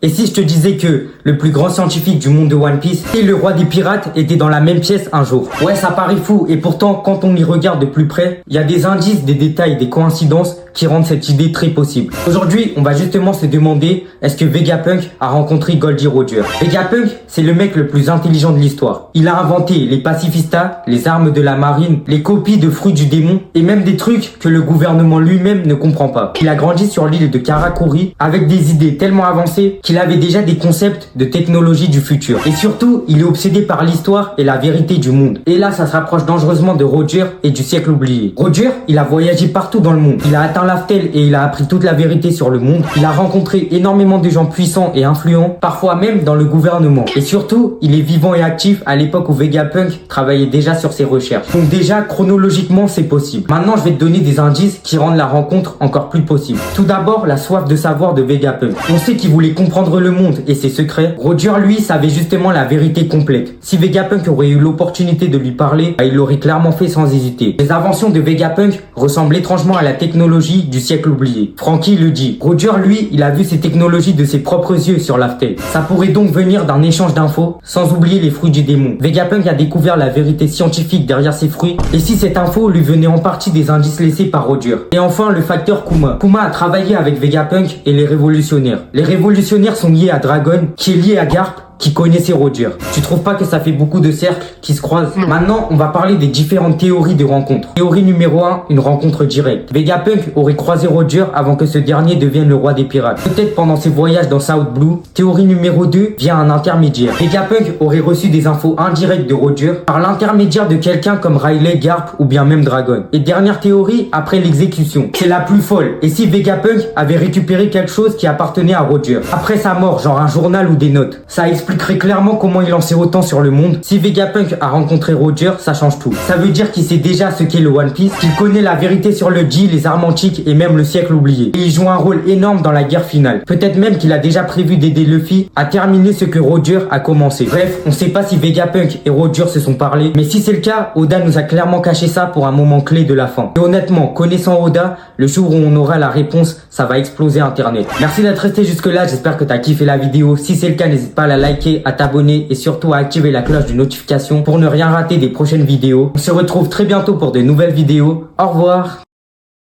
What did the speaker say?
Et si je te disais que le plus grand scientifique du monde de One Piece et le roi des pirates étaient dans la même pièce un jour? Ouais, ça paraît fou, et pourtant, quand on y regarde de plus près, il y a des indices, des détails, des coïncidences qui rendent cette idée très possible. Aujourd'hui, on va justement se demander, est-ce que Vegapunk a rencontré Goldie Roger? Vegapunk, c'est le mec le plus intelligent de l'histoire. Il a inventé les pacifistas, les armes de la marine, les copies de fruits du démon, et même des trucs que le gouvernement lui-même ne comprend pas. Il a grandi sur l'île de Karakuri avec des idées tellement avancées qu'il avait déjà des concepts de technologie du futur. Et surtout, il est obsédé par l'histoire et la vérité du monde. Et là, ça se rapproche dangereusement de Roger et du siècle oublié. Roger, il a voyagé partout dans le monde. Il a atteint l'Aftel et il a appris toute la vérité sur le monde. Il a rencontré énormément de gens puissants et influents, parfois même dans le gouvernement. Et surtout, il est vivant et actif à l'époque où Vegapunk travaillait déjà sur ses recherches. Donc déjà, chronologiquement, c'est possible. Maintenant, je vais te donner des indices qui rendent la rencontre encore plus possible. Tout d'abord, la soif de savoir de Vegapunk. On sait qu'il voulait comprendre le monde et ses secrets. Roger, lui, savait justement la vérité complète. Si Vegapunk aurait eu l'opportunité de lui parler, il l'aurait clairement fait sans hésiter. Les inventions de Vegapunk ressemblent étrangement à la technologie du siècle oublié. Franky le dit. Roger, lui, il a vu ces technologies de ses propres yeux sur l'Aftel. Ça pourrait donc venir d'un échange d'infos, sans oublier les fruits du démon. Vegapunk a découvert la vérité scientifique derrière ces fruits, et si cette info lui venait en partie des indices laissés par Roger. Et enfin, le facteur Kuma. Kuma a travaillé avec Vegapunk et les révolutionnaires. Les révolutionnaires sont liés à Dragon, qui est lié à Garp, qui connaissait Roger. Tu trouves pas que ça fait beaucoup de cercles qui se croisent? Maintenant, on va parler des différentes théories de rencontres. Théorie numéro 1, une rencontre directe. Vegapunk aurait croisé Roger avant que ce dernier devienne le roi des pirates. Peut-être pendant ses voyages dans South Blue. Théorie numéro 2, via un intermédiaire. Vegapunk aurait reçu des infos indirectes de Roger par l'intermédiaire de quelqu'un comme Riley, Garp ou bien même Dragon. Et dernière théorie, après l'exécution. C'est la plus folle. Et si Vegapunk avait récupéré quelque chose qui appartenait à Roger après sa mort, genre un journal ou des notes? Ça expliquerait clairement comment il en sait autant sur le monde. Si Vegapunk a rencontré Roger, ça change tout. Ça veut dire qu'il sait déjà ce qu'est le One Piece, qu'il connaît la vérité sur le G, les armes antiques et même le siècle oublié. Et il joue un rôle énorme dans la guerre finale. Peut-être même qu'il a déjà prévu d'aider Luffy à terminer ce que Roger a commencé. Bref, on sait pas si Vegapunk et Roger se sont parlé, mais si c'est le cas, Oda nous a clairement caché ça pour un moment clé de la fin. Et honnêtement, connaissant Oda, le jour où on aura la réponse, ça va exploser Internet. Merci d'être resté jusque là, j'espère que t'as kiffé la vidéo. Si c'est le cas, n'hésite pas à la liker, à t'abonner et surtout à activer la cloche de notification pour ne rien rater des prochaines vidéos. On se retrouve très bientôt pour de nouvelles vidéos. Au revoir.